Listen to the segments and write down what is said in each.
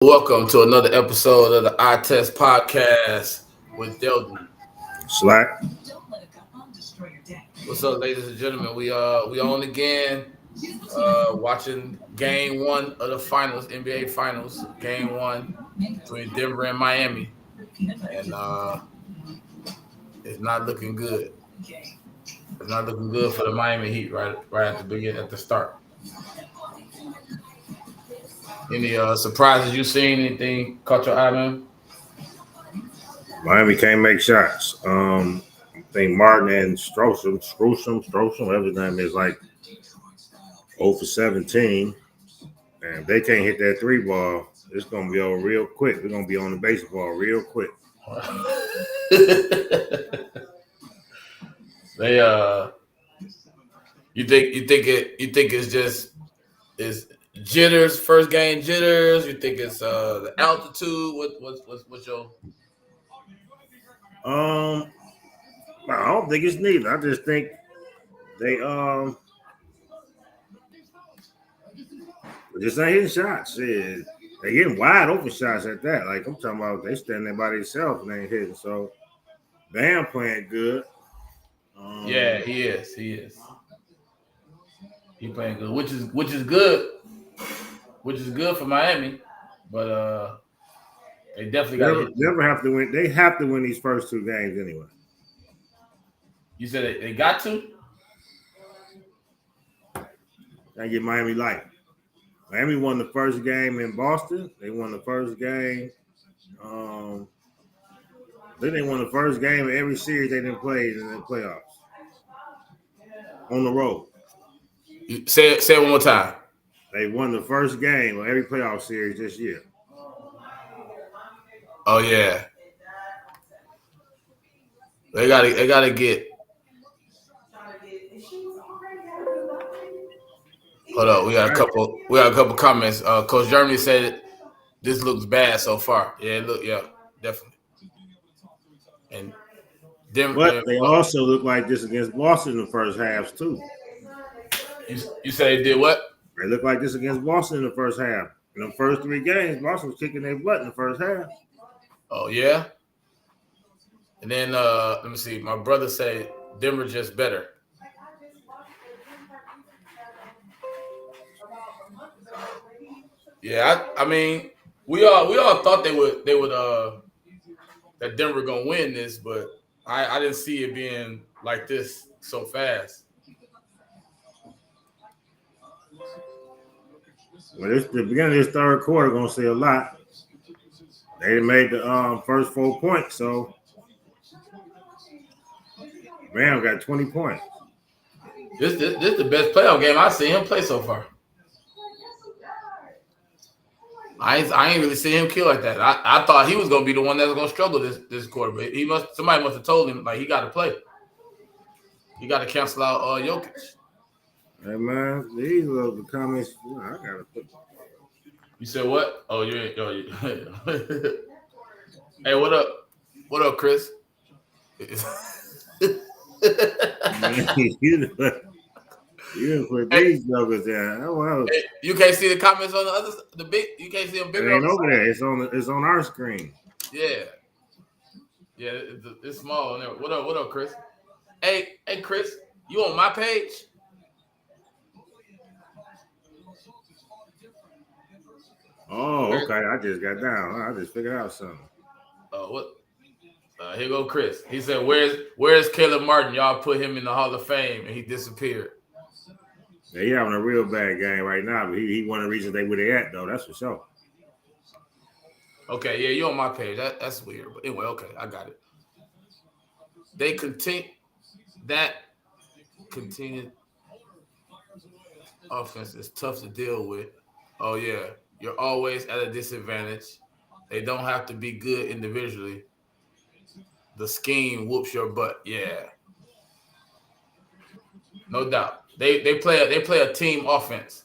Welcome to another episode of the Eye Test Podcast with Delton. Slack. What's up, ladies and gentlemen? We on again, watching Game One of the Finals, NBA Finals, Game One between Denver and Miami, and it's not looking good. It's not looking good for the Miami Heat right at the beginning, at the start. Any surprises you seen? Anything caught your eye, man? Miami can't make shots. I think Martin and Strosum, whatever his name is, like 0 for 17. And if they can't hit that three ball, it's gonna be over real quick. We're gonna be on the baseball real quick. They you think it's just it's jitters, first game jitters? You think it's the altitude? What's your I don't think it's neither. I just think they just ain't hitting shots. Shit. They getting wide open shots at that. Like I'm talking about, they standing there by themselves and ain't hitting. So Bam playing good. Yeah, he is. He playing good, which is good. Which is good for Miami, but they definitely got. Never have to win. They have to win these first two games anyway. You said they got to. I get Miami light. Miami won the first game in Boston. They won the first game. Then they won the first game of every series they didn't play in the playoffs on the road. Say it one more time. They won the first game of every playoff series this year. Oh yeah, they gotta get. Hold up, we got a couple comments. Coach Germany said this looks bad so far. Yeah, definitely. And but they also look like this against Boston in the first halves too. You say they did what? They look like this against Boston in the first half. In the first three games, Boston was kicking their butt in the first half. Oh yeah. And then let me see. My brother said Denver just better. Yeah, I mean, we all thought they would that Denver gonna win this, but I didn't see it being like this so fast. Well, the beginning of this third quarter gonna say a lot. They made the first 4 points, so Bam got 20 points. This the best playoff game I've seen him play so far. I ain't really seen him kill like that. I thought he was gonna be the one that was gonna struggle this quarter, but somebody must have told him like he got to play. He got to cancel out Jokic. Hey man, these little comments. I gotta put. You said what? Oh, you. Hey, what up? What up, Chris? You didn't put these jokers down. Oh, hey, you can't see the comments on the other, the big. You can't see them bigger. It ain't over there. It's on our screen. Yeah, it's small. What up, Chris? Hey, Chris, you on my page? Oh, okay. I just got down. I just figured out something. What? Here go Chris. He said, "Where's Caleb Martin? Y'all put him in the Hall of Fame, and he disappeared." Yeah, he having a real bad game right now, but he one of the reasons they where they at though. That's for sure. Okay, yeah, you on my page. That's weird, but anyway, okay, I got it. They continued offense is tough to deal with. Oh yeah, you're always at a disadvantage. They don't have to be good individually. The scheme whoops your butt. Yeah, no doubt. They play a team offense,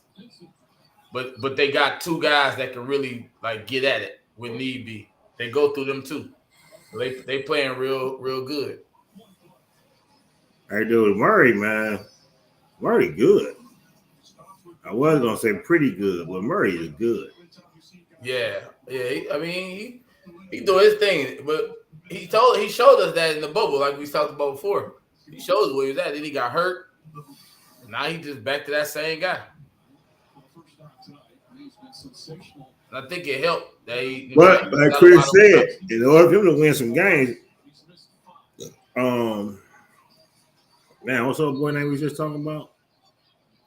but they got two guys that can really like get at it when need be. They go through them too. They playing real good. Hey, dude, Murray, man, Murray good. I was gonna say pretty good, but Murray is good. Yeah, Yeah, he do his thing, but he showed us that in the bubble, like we talked about before. He showed us where he was at. Then he got hurt. And now he just back to that same guy. And I think it helped that But he like got a lot Chris of said, reps. in order for him to win some games, man, what's up boy name we just talking about?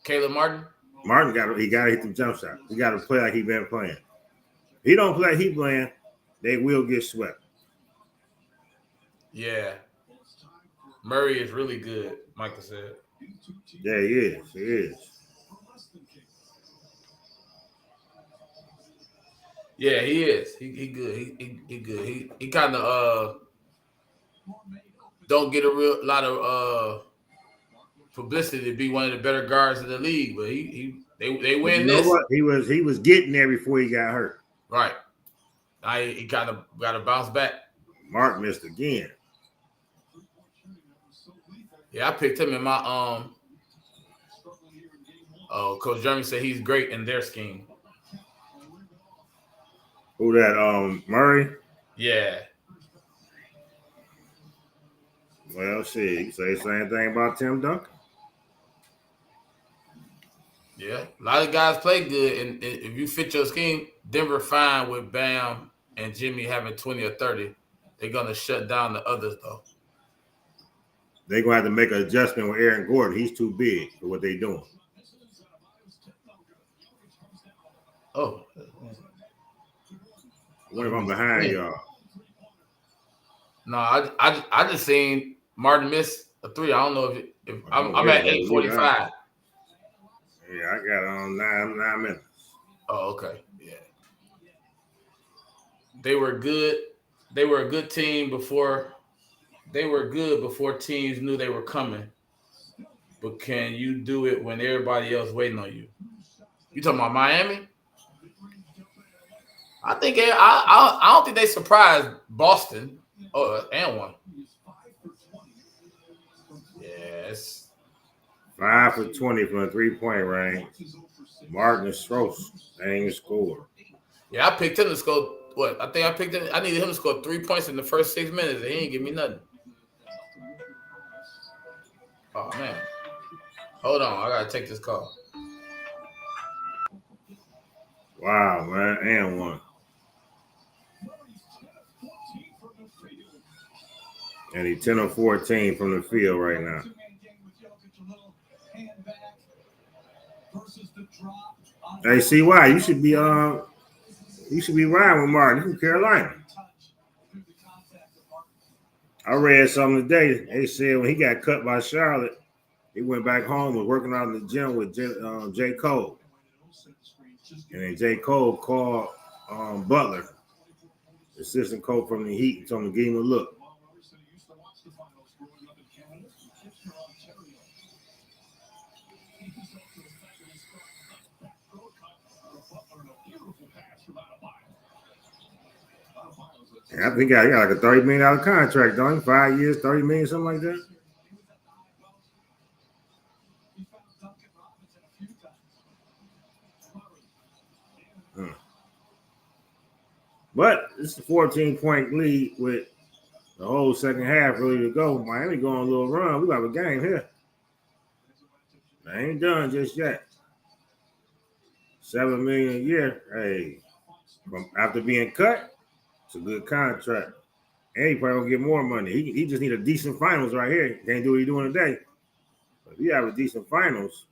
Caleb Martin. Martin got to hit the jump shot. He got to play like he been playing. If he don't play like he playing, they will get swept. Yeah. Murray is really good, Michael said. Yeah, he is. He is. Yeah, he is. He good. He good. He kind of don't get a real lot of publicity to be one of the better guards in the league, but they But win you know this. what? He was getting there before he got hurt. Right. He kind of got to bounce back. Mark missed again. Yeah, I picked him in my Coach Jeremy said he's great in their scheme. Who that? Murray. Yeah. Well, shit, you say the same thing about Tim Duncan. Yeah, a lot of guys play good, and if you fit your scheme, Denver fine with Bam and Jimmy having 20 or 30. They're gonna shut down the others though. They're gonna have to make an adjustment with Aaron Gordon. He's too big for what they're doing. Oh, What if I'm behind y'all? No, I just seen Martin miss a three. I don't know if I'm at 8:45. Yeah, I got on 9 minutes. Oh, okay. Yeah. They were good. They were a good team before. They were good before teams knew they were coming. But can you do it when everybody else waiting on you? You talking about Miami? I think I don't think they surprised Boston and won. Yes. 5 for 20 from the 3-point range. Martin Strauss ain't even scored. Yeah, I picked him to score. What? I think I picked him. I needed him to score 3 points in the first 6 minutes, and he ain't give me nothing. Oh man. Hold on, I gotta take this call. Wow, man, and one. And he's 10 of 14 from the field right now. Hey, CY, you should be riding with Martin. He's from Carolina. I read something today. They said when he got cut by Charlotte, he went back home and was working out in the gym with J. Cole. And then J. Cole called Butler, assistant coach from the Heat, and told him to give him a look. And I think he got like a $30 million contract, don't he? 5 years, $30 million, something like that. But it's a 14-point lead with the whole second half ready to go. Miami going a little run. We got a game here. I ain't done just yet. $7 million a year. Hey, after being cut, it's a good contract. And he probably gonna get more money. He just need a decent finals right here. Can't do what he's doing today. But if you have a decent finals.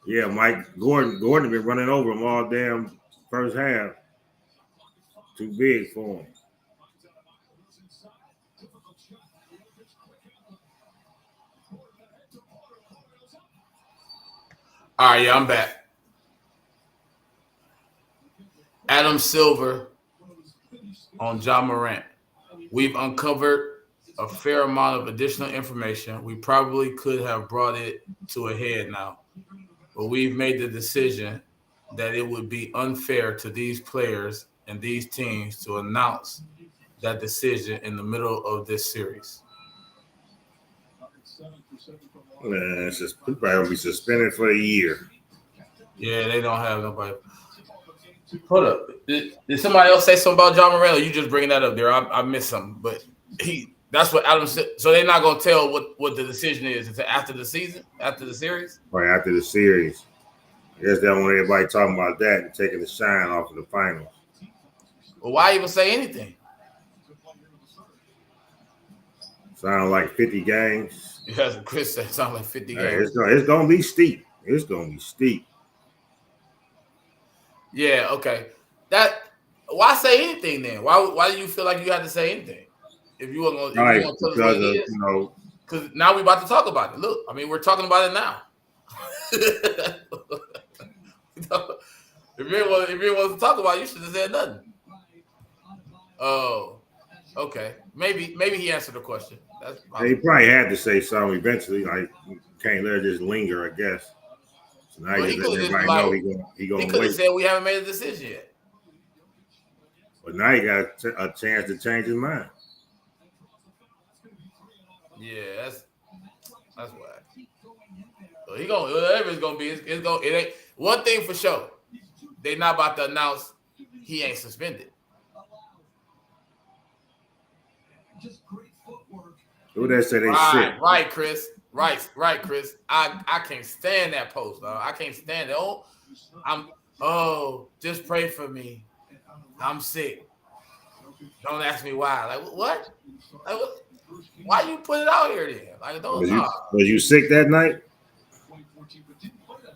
Yeah, Mike Gordon been running over him all damn first half. Too big for him. All right, yeah, I'm back. Adam Silver on Ja Morant. We've uncovered a fair amount of additional information. We probably could have brought it to a head now, but we've made the decision that it would be unfair to these players and these teams to announce that decision in the middle of this series. Man, it's just he probably gonna be suspended for a year. Yeah, they don't have nobody. Hold up. Did somebody else say something about John Morant? Or you just bringing that up there? I missed something, but that's what Adam said. So they're not gonna tell what the decision is until after the season, after the series. Right after the series. I guess they don't want everybody talking about that and taking the shine off of the finals. Well, why even say anything? Sound like 50 games. Because Chris said something like 50 games. It's gonna be steep. It's gonna be steep. Yeah, okay. Why say anything then? Why do you feel like you had to say anything? If you were gonna, Right, tell us what it is? Because now we're about to talk about it. Look, I mean, we're talking about it now. If you want to talk about it, you should have said nothing. Oh, okay. Maybe he answered the question. He probably had to say something eventually. Like, can't let it just linger, I guess. So now he let everybody know he gonna could have said we haven't made a decision yet. But now he got a chance to change his mind. Yeah, that's why. So he gonna whatever it's gonna be. It ain't one thing for sure. They not about to announce he ain't suspended. Who that said they sick? Right, Chris. Right, Chris. I can't stand that post, dog. I can't stand it. Just pray for me. I'm sick. Don't ask me why. Like what? Why you put it out here then? Like don't. Was you sick that night?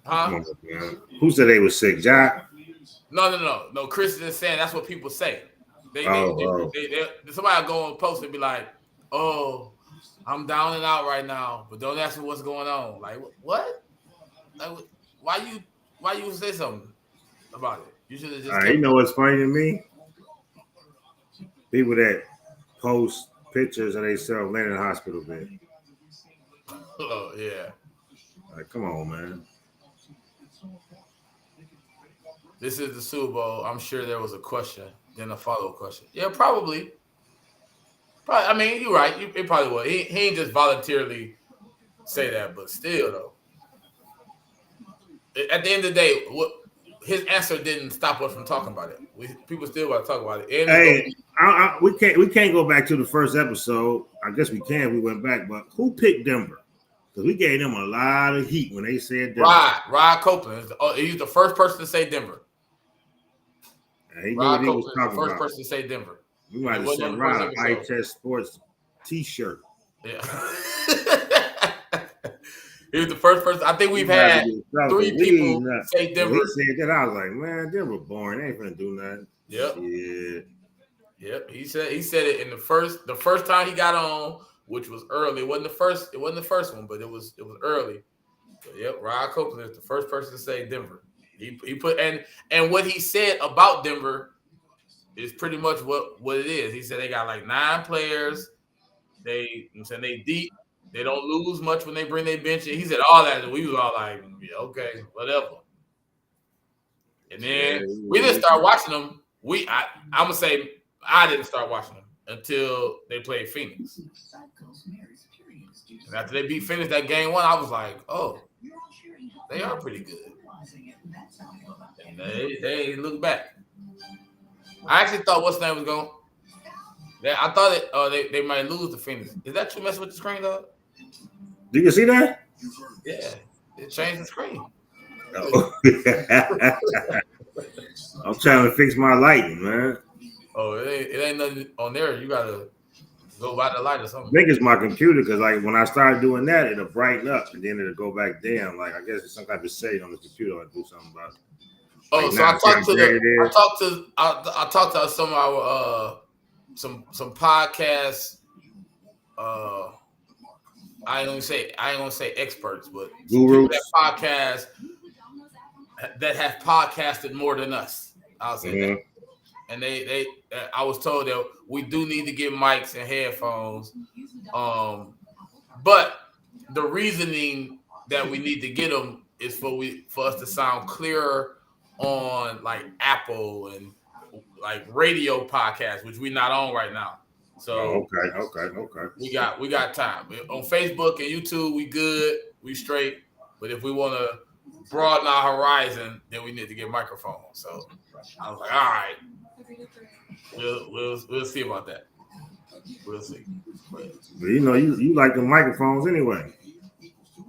Huh? Who said they was sick? Jack? No. Chris is just saying that's what people say. Somebody will go and post and be like, "Oh, I'm down and out right now, but don't ask me what's going on." Like what? Like why you say something about it? You should have just. You know what's funny to me? People that post pictures of themselves laying in the hospital bed. Oh yeah. Like, come on, man. This is the Super Bowl. I'm sure there was a question, then a follow-up question. Yeah, probably. I mean, you're right. It probably was. He ain't just voluntarily say that, but still, though. At the end of the day, his answer didn't stop us from talking about it. People still want to talk about it. We can't go back to the first episode. I guess we can. We went back, but who picked Denver? Because we gave them a lot of heat when they said Denver. Rod Copeland. He's the first person to say Denver. He knew what he was talking about. First person to say Denver. We might have sent Rod an Eye Test Sports T-shirt. Yeah. He was the first person. I think we've had 3 people say Denver. He said that. I was like, man, Denver boring. They ain't gonna do nothing. Yep. Yeah. Yep. He said it in the first time he got on, which was early. It wasn't the first one, but it was early. But yep, Rod Copeland is the first person to say Denver. He put and what he said about Denver is pretty much what it is. He said they got like 9 players. They deep. They don't lose much when they bring their bench in. He said all that, and we was all like, yeah, okay, whatever. And then we didn't start watching them. I'm gonna say I didn't start watching them until they played Phoenix. And after they beat Phoenix that game 1, I was like, oh, they are pretty good. And they look back. I actually thought what's name was going. I thought they might lose to Phoenix. Is that you messing with the screen, though? Do you see that? Yeah, it changed the screen. Oh. I'm trying to fix my lighting, man. Oh, it ain't nothing on there. You gotta go by the light or something. I think it's my computer because, like, when I started doing that, it'll brighten up and then it'll go back down. Like, I guess it's some type of setting on the computer. I'll do something about it. Oh, like, so I talked to some of our some podcasts. I ain't gonna say experts, but gurus that have podcasted more than us. I'll say that. And they I was told that we do need to get mics and headphones. But the reasoning that we need to get them is for us to sound clearer on like Apple and like radio podcasts, which we're not on right now. So okay. We got time on Facebook and YouTube. We good. we straight. But if we want to broaden our horizon, then we need to get microphones. So I was like, all right, we'll see about that. We'll see. But you like the microphones anyway.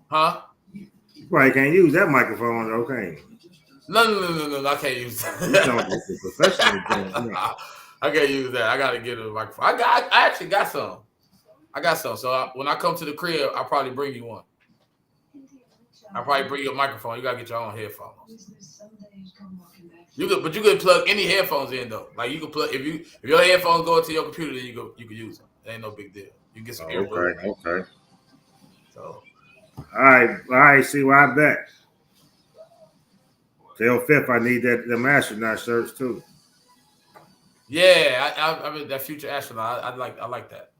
Huh? You probably can't use that microphone, though, can you? No, I can't use that. Professional I can't use that. I gotta get a microphone. I actually got some. So when I come to the crib, I'll probably bring you one. I'll probably bring you a microphone. You gotta get your own headphones. You could plug any headphones in though. Like you can plug if your headphones go into your computer, then you can use them. It ain't no big deal. You can get some earbuds. Okay. So all right. See where I bet. Tell Fifth I need them astronaut shirts too. Yeah, I mean that future astronaut. I like that.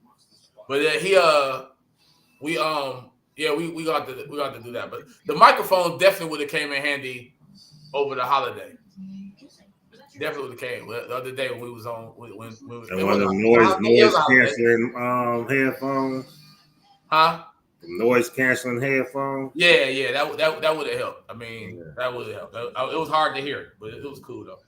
But we got to do that. But the microphone definitely would have came in handy over the holiday. Definitely would have came the other day when we was on when and one of the noise canceling headphones. Huh? Noise canceling headphones. Yeah, that would have helped. I mean, that would have helped. It was hard to hear, but it was cool though.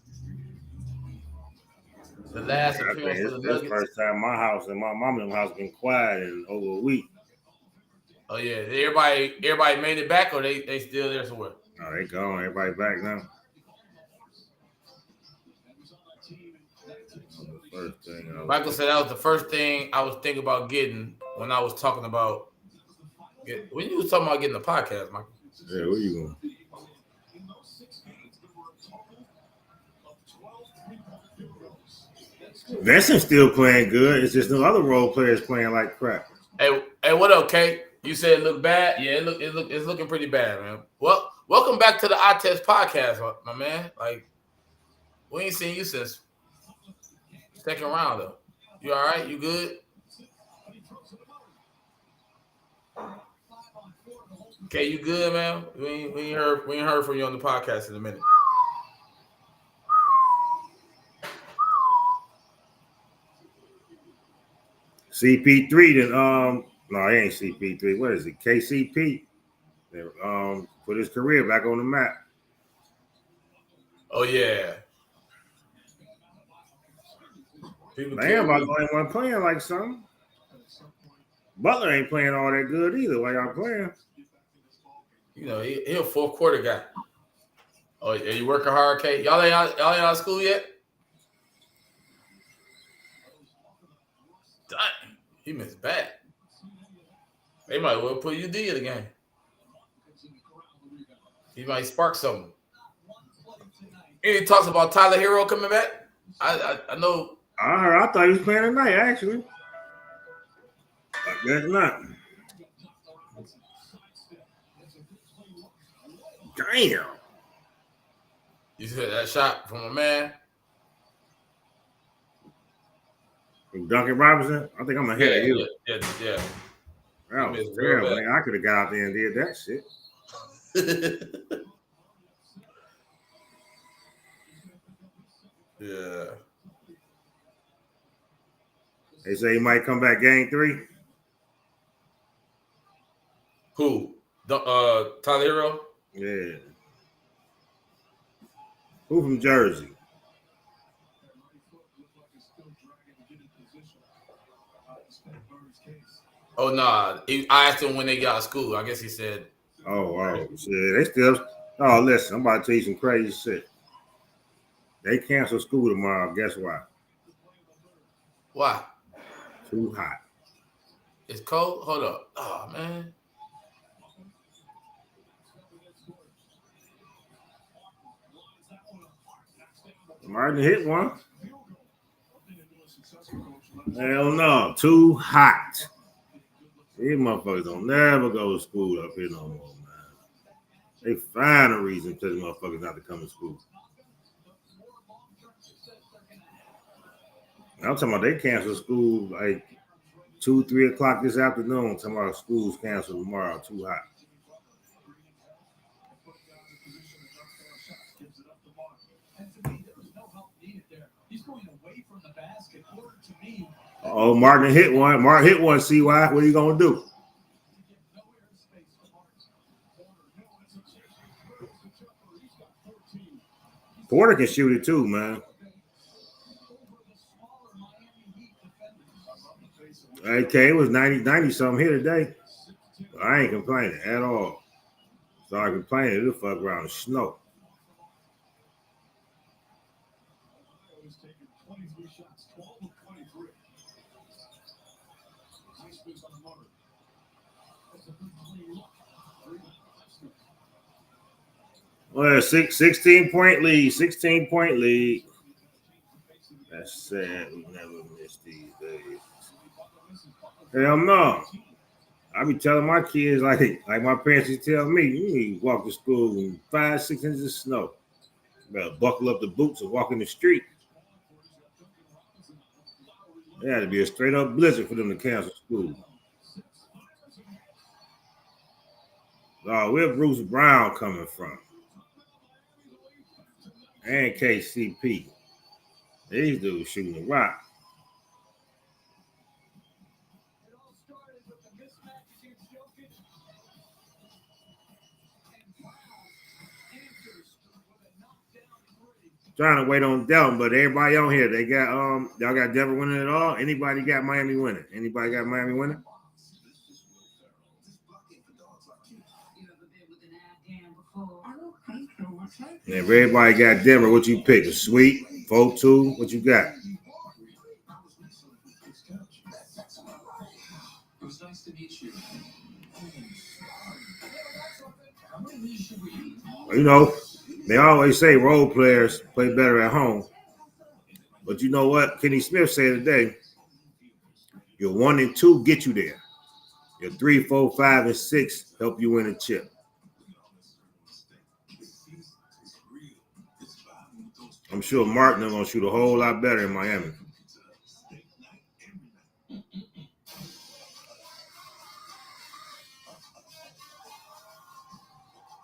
The last appearance for the Nuggets. This first time my house and my mama's house been quiet in over a week. Oh yeah, everybody made it back, or they still there somewhere? Oh, they gone. Everybody back now. Michael said that was the first thing I was thinking about getting when I was talking about when you was talking about getting a podcast, Michael. Yeah, where you going? Vincent's still playing good. It's just no other role players playing like crap. Hey, what up, Kate? You said it looked bad. Yeah, it's looking pretty bad, man. Well, welcome back to the iTest podcast, my man. Like, we ain't seen you since second round though. You all right? You good? Okay, you good, man? We ain't heard from you on the podcast in a minute. CP3 then no, it ain't CP3. What is it? KCP. Put his career back on the map. Oh yeah. Everybody wasn't playing like something. Butler ain't playing all that good either. Like I'm playing. You know, he a fourth quarter guy. Oh, are you working hard, Kate? Y'all ain't out of school yet? Dang, he missed bad. They might well put UD in the game. He might spark something. Any talks about Tyler Hero coming back? I know. I thought he was playing tonight, actually. I guess not. Damn. You said that shot from a man? From Duncan Robinson? I think I'm ahead of you. Yeah. That was terrible, man. I could have got out there and did that shit. Yeah. They say he might come back game 3. Who? Tyler Hero? Yeah. Who from Jersey? Oh, nah. I asked him when they got out of school. I guess he said. Oh, wow. Yeah, they still. Oh, listen. I'm about to tell you some crazy shit. They cancel school tomorrow. Guess why? Why? Too hot. It's cold? Hold up. Oh, man. Martin hit one. Hell no. Too hot. These motherfuckers don't never go to school up here no more, man. They find a reason for these motherfuckers not to come to school. I'm talking about they cancel school like 2, 3 o'clock this afternoon. I'm talking about school's canceled tomorrow. Too hot. Oh, Martin hit one. Martin hit one. CY, what are you gonna do? Porter can shoot it too, man. Okay, it was 90 something here today. But I ain't complaining at all. Start complaining, it'll fuck around the snow. Well, 16-point lead, 16-point lead. That's sad. We never miss these days. Hell no. I be telling my kids like my parents used to tell me, you need to walk to school in 5-6 inches of snow. You better buckle up the boots and walk in the street. It had to be a straight up blizzard for them to cancel school. Oh, where Bruce Brown coming from? And KCP. These dudes shooting the rock. Trying to wait on Delton, but everybody on here, they got y'all got Denver winning it all. Anybody got Miami winning? Anybody got Miami winning? And if everybody got Denver, what you pick? A sweep, 4-2, what you got? You know, they always say role players play better at home. But you know what? Kenny Smith said today, your 1 and 2 get you there. Your 3, 4, 5, and 6 help you win a chip. I'm sure Martin is going to shoot a whole lot better in Miami.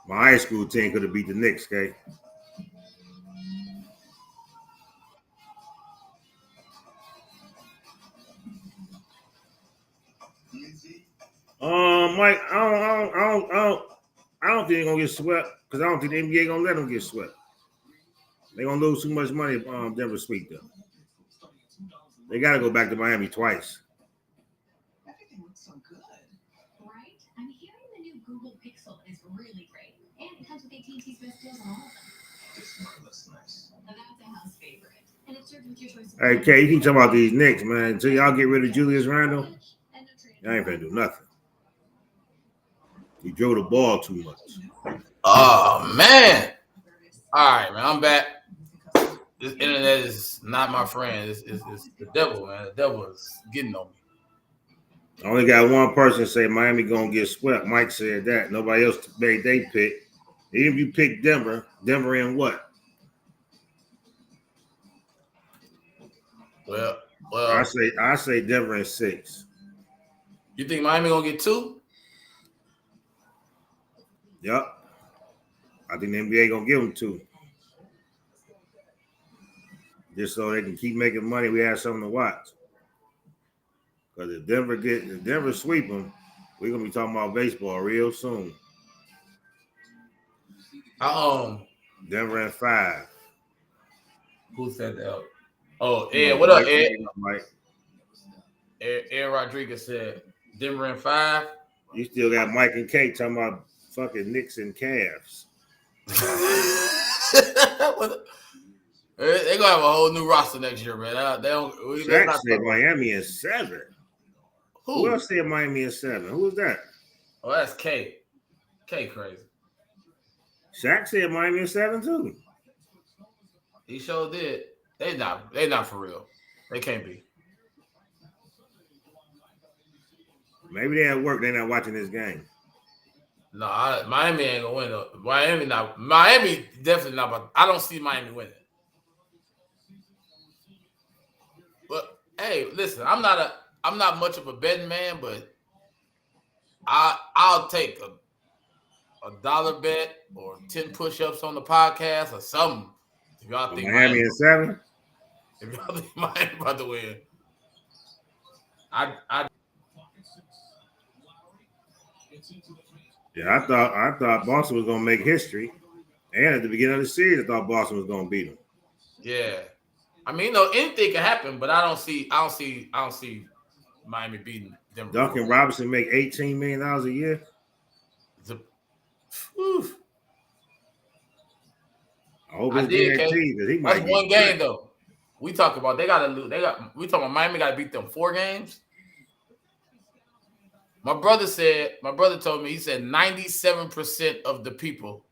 My high school team could have beat the Knicks, okay? Mike, I don't think they're gonna get swept because I don't think the NBA gonna let them get swept. They're gonna lose too much money if Denver sweep them. They gotta go back to Miami twice. Everything looks so good. Right? I'm hearing the new Google Pixel is really great. And it comes with AT&T's best deals on all of them. This one looks nice. Now that's a house favorite. And it's served with your choice of Hey, Kay, you keep talking about these Knicks, man. Until y'all get rid of Julius Randle, y'all ain't gonna do nothing. He drove the ball too much. Oh man! All right, man, I'm back. This internet is not my friend. It's the devil, man. The devil is getting on me. I only got one person say Miami gonna get swept. Mike said that. Nobody else made they pick. Even if you pick Denver in what? Well, I say Denver in 6. You think Miami gonna get 2? Yep. I think the NBA gonna give them 2. Just so they can keep making money. We have something to watch. Because if Denver sweep them, we're gonna be talking about baseball real soon. Denver in 5. Who said that? Oh, Ed, what up, Ed? Mike. Ed Rodriguez said Denver in 5. You still got Mike and Kate talking about fucking Knicks and Cavs. They're gonna have a whole new roster next year, man. Shaq said Miami in 7. Who else said Miami in 7? Who was that? Oh, that's K. K crazy. Shaq said Miami in 7 too. He sure did. They not for real. They can't be. Maybe they at work. They're not watching this game. No, Miami ain't gonna win. Miami definitely not. But I don't see Miami winning. But hey, listen, I'm not much of a betting man, but I'll take a dollar bet or 10 push-ups on the podcast or something. If y'all think Miami in 7, if y'all think Miami about to win, yeah, I thought Boston was gonna make history And at the beginning of the series, I thought Boston was going to beat them. Yeah, I mean, anything can happen, but I don't see Miami beating Denver. Duncan Robinson make $18 million a year. I hope it's guaranteed that he might. That's one game though. We talk about we talking about Miami got to beat them 4 games. My brother told me, he said 97% of the people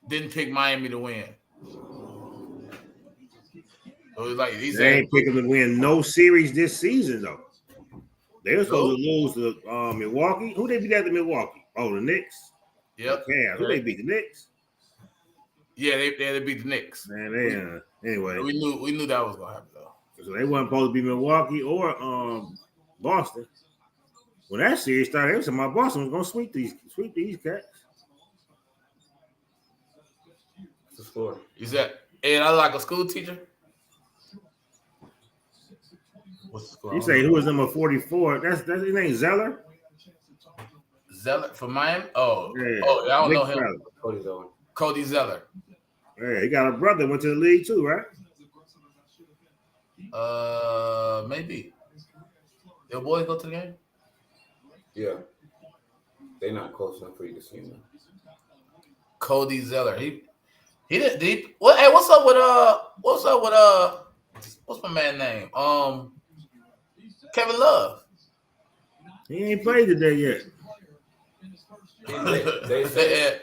didn't pick Miami to win. So they ain't picking to win no series this season though. They were supposed to lose to Milwaukee. Who they beat at the Milwaukee? Oh, the Knicks. Yep. Yeah, who they beat? The Knicks. Yeah, they beat the Knicks. Man, anyway, we knew that was gonna happen though. So they wasn't supposed to be Milwaukee or Boston. When that series started, they said my Boston was gonna sweep these cats. What's the score? You said, and I like a school teacher. What's the score? You say who was number 44? That's his name Zeller. Zeller for Miami? Oh, yeah. I don't know him. Cody Zeller. Yeah, he got a brother went to the league too, right? Maybe. Your boys go to the game? Yeah. They're not close enough for you to see him. Cody Zeller. He didn't. What? Hey, what's up with what's my man name? Kevin Love. He ain't played today yet. They say,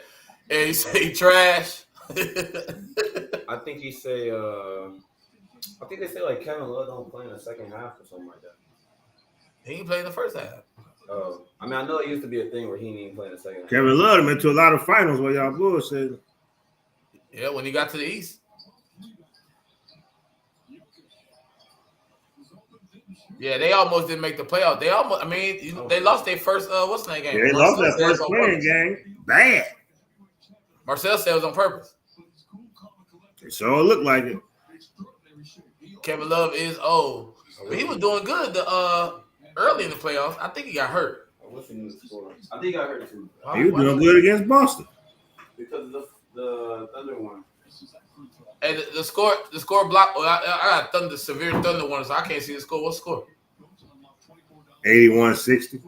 and he say he trash. I think he say. I think they say like Kevin Love don't play in the second half or something like that. He ain't played in the first half. I mean, I know it used to be a thing where he didn't even play in the second half. Kevin Love went to a lot of finals where y'all bullshit. Yeah, when he got to the East. Yeah, they almost didn't make the playoff. They lost their first what's the name game? Yeah, they lost that first playing game. Bad. Marcel said it was on purpose. It sure looked like it. Kevin Love is old. But he was doing good early in the playoffs. I think he got hurt. I wish he knew the score. I think he got hurt too. He was doing good against Boston. Because of the Thunder one. And the score block. I got severe Thunder one, so I can't see the score. What's the score? 81-60.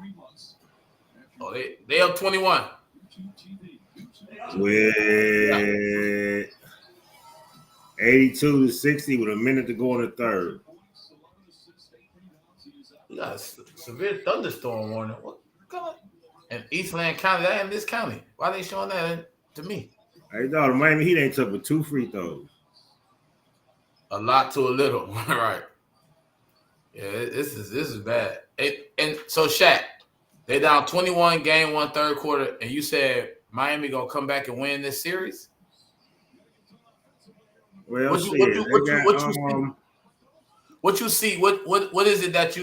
Oh, they up 21. With 82-60 with a minute to go in the third. You got a severe thunderstorm warning. What? God. And Eastland County, that in this county. Why are they showing that to me? Hey, dog, Miami Heat ain't took but 2 free throws. A lot to a little, right? Yeah, this is bad. And so Shaq, they down 21, game 1, third quarter, and you said Miami gonna come back and win this series. Well, what you see? What is it that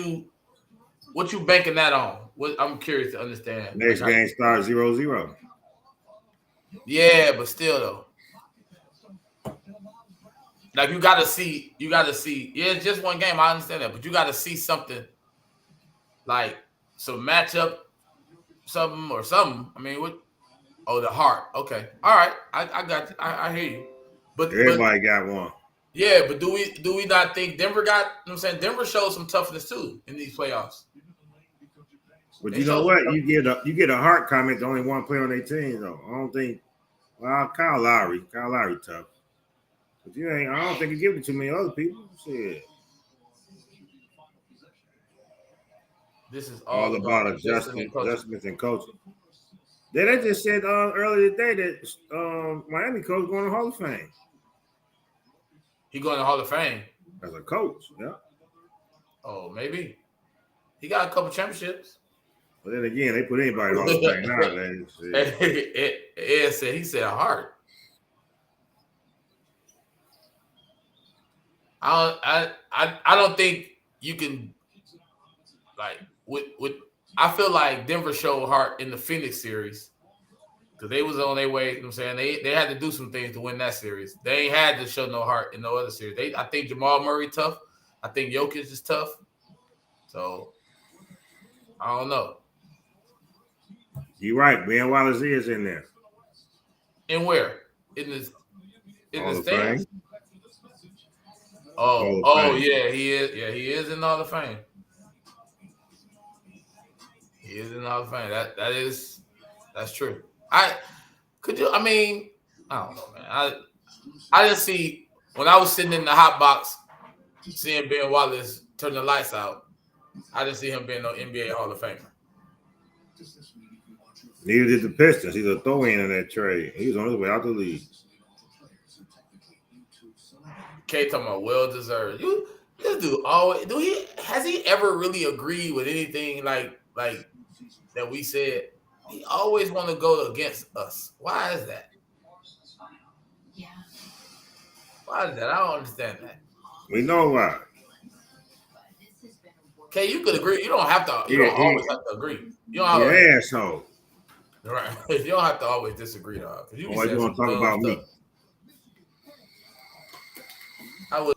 what you banking that on? I'm curious to understand. Next game starts 0-0. Yeah, but still though. Like you gotta see. Yeah, it's just one game. I understand that, but you gotta see something like some matchup, something. I mean, what? Oh, the heart. Okay, all right. I got you. I hear you. But everybody got one. Yeah, but do we not think Denver got? You know what I'm saying Denver showed some toughness too in these playoffs. But you know what? You get a heart comment to only one player on their team though. I don't think. Well, Kyle Lowry tough. But I don't think you give it to many other people. Shit. This is all about adjustments and coaching. They just said earlier today that Miami coach going to Hall of Fame. He going to Hall of Fame as a coach, yeah. Oh, maybe he got a couple championships. But then again, they put anybody in Hall of Fame nowadays. Ed he said a heart. I don't think you can like with I feel like Denver showed heart in the Phoenix series because they was on their way. You know what I'm saying they had to do some things to win that series. They ain't had to show no heart in no other series. I think Jamal Murray tough. I think Jokic is tough. So I don't know. You're right. Ben Wallace is in there. And where? In the Hall of stands? Fame. Oh, Hall of Fame. yeah, he is. Yeah, he is in the Hall of Fame. He is in the Hall of Fame. That's true. I don't know, man. I didn't see when I was sitting in the hot box seeing Ben Wallace turn the lights out. I didn't see him being no NBA Hall of Famer. Neither did the Pistons. He's a throw-in that trade. He was on his way out the league. K talking about well deserved. This dude always has he ever really agreed with anything like that we said? He always want to go against us. Why is that? Yeah. Why is that? I don't understand that. We know why. Okay, you could agree. You don't have to. You don't always have to agree. You don't You're always, an asshole. right? You don't have to always disagree, dog. Why you want to talk about me? I would.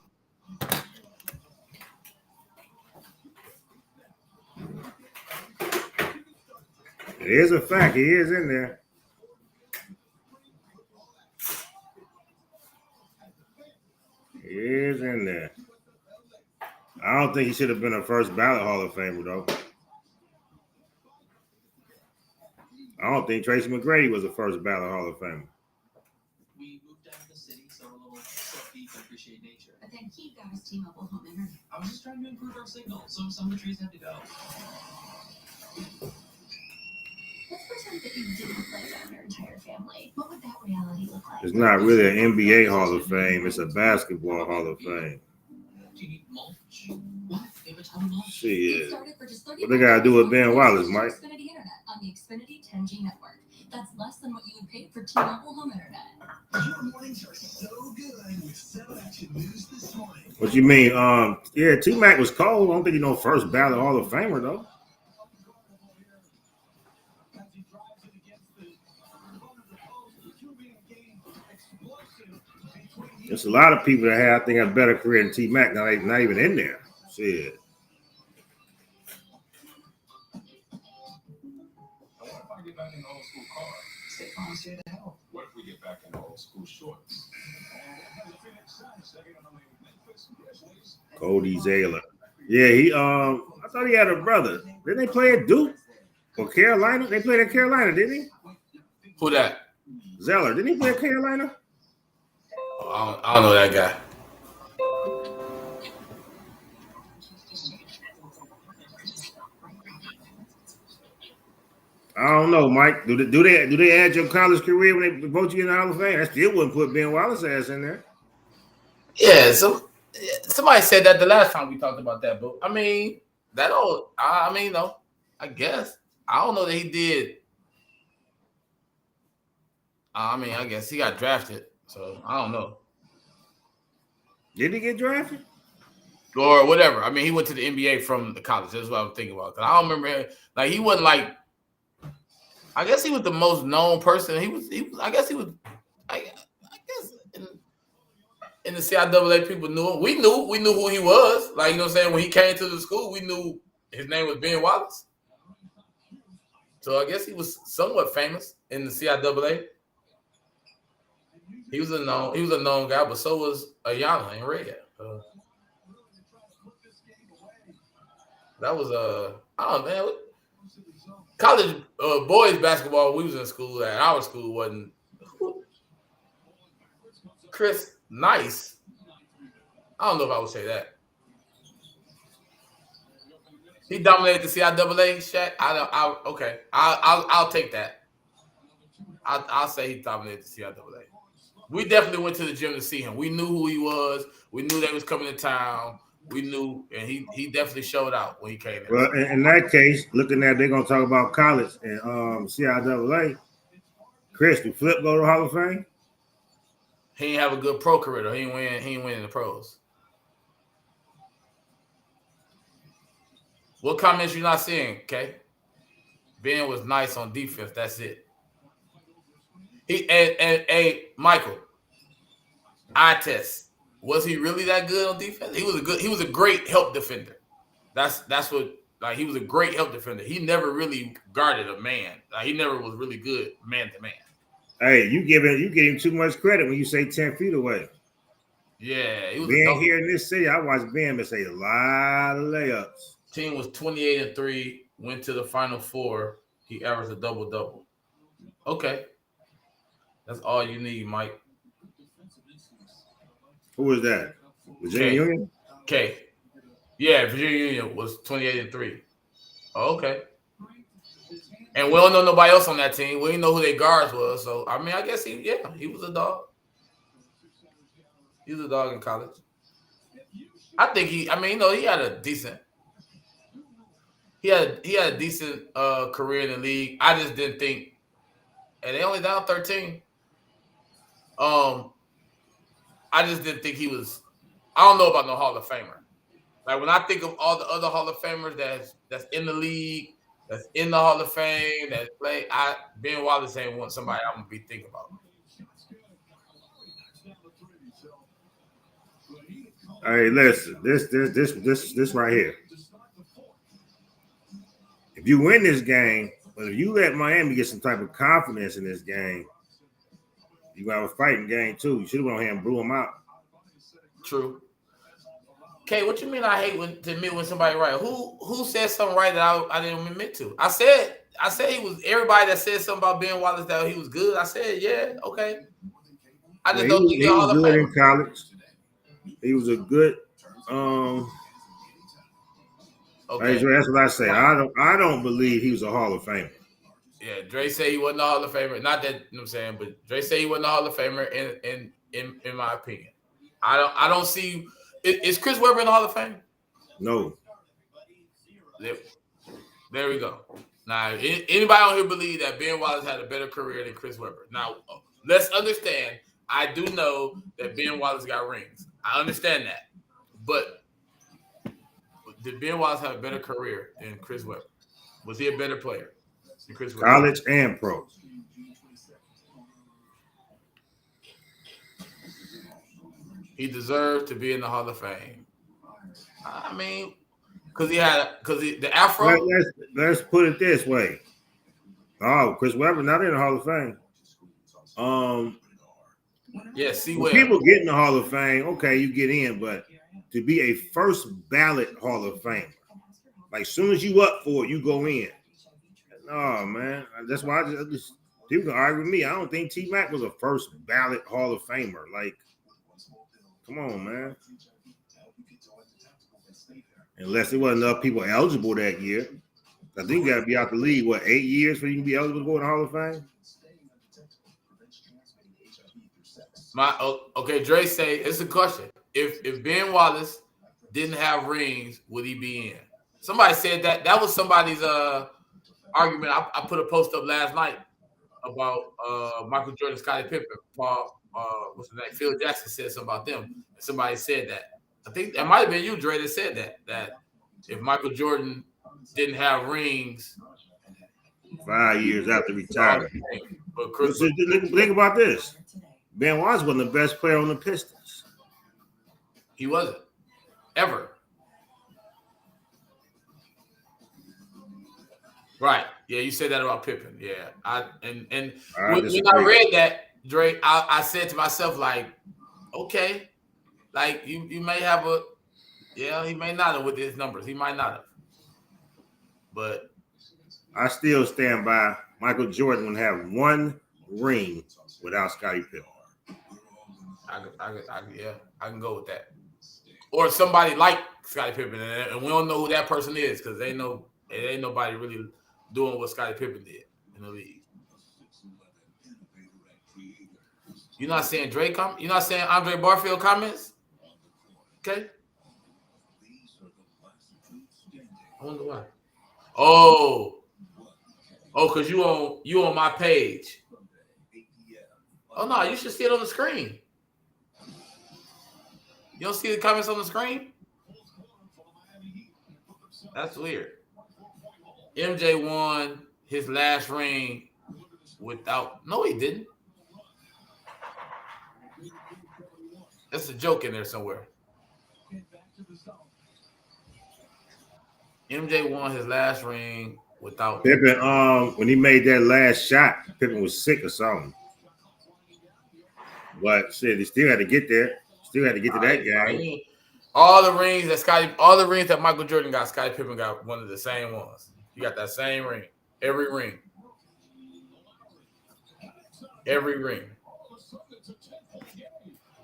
It is a fact. He is in there. He is in there. I don't think he should have been a first ballot Hall of Famer, though. I don't think Tracy McGrady was a first ballot Hall of Famer. We moved out of the city, so we're a little self-deep and appreciate nature. But then he got his T-Mobile home internet. I was just trying to improve our signal, so some of the trees had to go. Let's pretend that you didn't play around your entire family. What would that reality look like? It's not really an NBA Hall of Fame. It's a basketball Hall of Fame. Do you need mulch? What? They have a ton of mulch. Shit. Started for just What they got to do with Ben Wallace, Mike? Xfinity Internet on the Xfinity 10G network. That's less than what you would pay for T-Mobile home internet. Your mornings are so good with 7 Action News this morning. What you mean? Yeah, T-Mac was cold. I don't think he's no first ballot Hall of Famer, though. There's a lot of people that have, I think, a better career than T-Mac. Now, not even in there. Shit. I wonder if I get back in the old school car. Stay on here to help. What if we get back in the old school shorts? Cody Zaylor. Yeah, I thought he had a brother. Didn't they play at Duke or Carolina? They played at Carolina, didn't he? Who that? Zeller. Didn't he play at Carolina? I don't know that guy. I don't know, Mike. Do they add your college career when they vote you in the Hall of Fame? I still wouldn't put Ben Wallace ass in there. Yeah, so somebody said that the last time we talked about that, but I mean no, I guess I don't know that he did. I guess he got drafted, so I don't know. Did he get drafted? Or whatever. I mean, he went to the NBA from the college. That's what I'm thinking about. 'Cause I don't remember him. Like, he wasn't like. I guess he was the most known person. He was. I guess he was. I guess in the CIAA, people knew him. We knew who he was. Like, you know what I'm saying? When he came to the school, we knew his name was Ben Wallace. So I guess he was somewhat famous in the CIAA. He was a known guy, but so was Ayana and Red. That was I don't know, man. College boys basketball we was in school at our school wasn't Chris Nice. I don't know if I would say that. He dominated the CIAA, Shaq. I'll take that. I'll say he dominated the CIAA. We definitely went to the gym to see him. We knew who he was. We knew they was coming to town. We knew, and he definitely showed out when he came in. Well, in that case, looking at they're gonna talk about college and CIAA. Chris, did Flip go to the Hall of Fame? He didn't have a good pro career though. He ain't win in the pros. What comments you not seeing, okay? Ben was nice on defense. That's it. Michael, eye test. Was he really that good on defense? He was a great help defender. That's what Like he was a great help defender. He never really guarded a man. Like he never was really good man to man. Hey, you getting too much credit when you say 10 feet away. Yeah, he was a Being dunk. here in this city, I watched Ben miss a lot of layups. Team was 28-3, went to the Final Four. He averaged a double-double. Okay. That's all you need, Mike. Who was that? Virginia Okay. Union? Okay. Yeah, Virginia Union was 28-3. Oh, okay. And we don't know nobody else on that team. We didn't know who their guards was. So, I mean, I guess he was a dog. He was a dog in college. I think he had a decent career in the league. I just didn't think, and they only down 13. I just didn't think he was. I don't know about no Hall of Famer. Like when I think of all the other Hall of Famers that's in the league, that's in the Hall of Fame, that play, Ben Wallace ain't somebody I'm gonna be thinking about. Hey, listen, this right here. If you win this game, but if you let Miami get some type of confidence in this game, you got a fighting game too. You should have went on here and blew them out. True. Okay, what you mean? I hate to admit when somebody right. Who said something right that I didn't admit to? I said he was everybody that said something about Ben Wallace that he was good. I said yeah, okay. I just don't think he was good in college. He was a good. Okay. That's what I say. I don't believe he was a Hall of Famer. Yeah, Dre said he wasn't a Hall of Famer. Not that, you know what I'm saying, but Dre said he wasn't a Hall of Famer in my opinion. I don't see. Is Chris Webber in the Hall of Fame? No. There we go. Now, anybody on here believe that Ben Wallace had a better career than Chris Webber? Now, let's understand. I do know that Ben Wallace got rings. I understand that. But did Ben Wallace have a better career than Chris Webber? Was he a better player than Chris Webber? College and pro. He deserved to be in the Hall of Fame. I mean, because the Afro. Let's put it this way. Oh, Chris Webber not in the Hall of Fame. Yeah, see when where people get in the Hall of Fame, okay, you get in, but to be a first ballot Hall of Famer, like as soon as you up for it, you go in. No, man, that's why I just people can argue with me. I don't think T Mac was a first ballot Hall of Famer. Like, come on, man. Unless it wasn't enough people eligible that year. I think you got to be out the league, 8 years for you to be eligible to go in the Hall of Fame? Okay, Dre say, it's a question. If Ben Wallace didn't have rings, would he be in? Somebody said that. That was somebody's argument. I put a post up last night about Michael Jordan, Scottie Pippen, Paul, what's his name? Phil Jackson said something about them. Somebody said that. I think that might have been you, Dre, that said that if Michael Jordan didn't have rings 5 years after retirement. But Chris, think about this. Ben Wallace wasn't the best player on the Pistons. He wasn't. Ever. Right. Yeah, you said that about Pippen. Yeah. When I read that, Dre, I said to myself, like, okay, like you may have he may not have with his numbers. He might not have. But I still stand by Michael Jordan would have one ring without Scottie Pippen. I can go with that. Or somebody like Scottie Pippen, and we don't know who that person is because ain't nobody really doing what Scottie Pippen did in the league. You're not saying Dre you're not saying Andre Barfield comments? Okay. I wonder why. Oh, because you on my page. Oh no, you should see it on the screen. You don't see the comments on the screen? That's weird. MJ won his last ring without. No, he didn't. That's a joke in there somewhere. MJ won his last ring without Pippen, when he made that last shot, Pippen was sick or something. But shit, he still had to get there. Still had to get to that game. All the rings that Michael Jordan got, Scottie Pippen got one of the same ones. He got that same ring. Every ring. Every ring.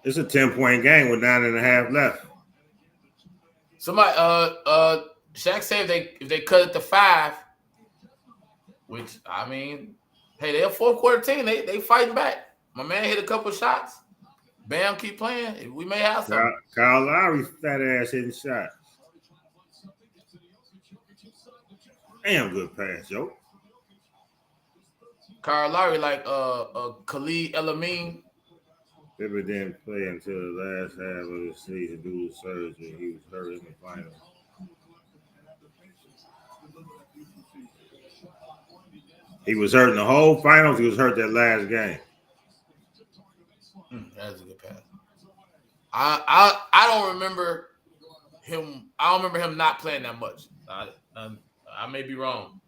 It's a 10-point game with 9.5 left. Somebody, Shaq said if they cut it to 5, which I mean, hey, they're a fourth-quarter team. They fighting back. My man hit a couple shots. Bam, keep playing. We may have something. Kyle Lowry, fat ass hitting shots. Damn good pass, yo. Kyle Lowry like Khalid El-Amin. Pippen didn't play until the last half of the season due to surgery. He was hurt in the final. He was hurt in the whole finals. He was hurt that last game. That's a good pass. I don't remember him. I don't remember him not playing that much. I may be wrong,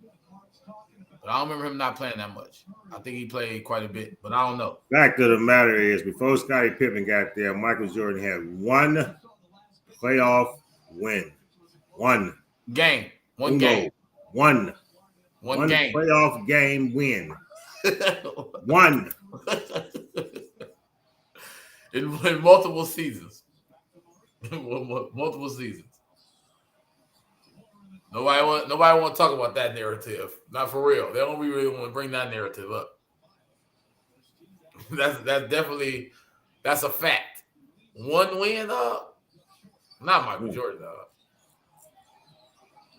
but I don't remember him not playing that much. I think he played quite a bit, but I don't know. Fact of the matter is, before Scottie Pippen got there, Michael Jordan had one playoff win. One game. One game. One game. Playoff game win. One. in multiple seasons. Multiple seasons. Nobody want to talk about that narrative. Not for real. They don't really want to bring that narrative up. That's a fact. One win, not Michael Jordan.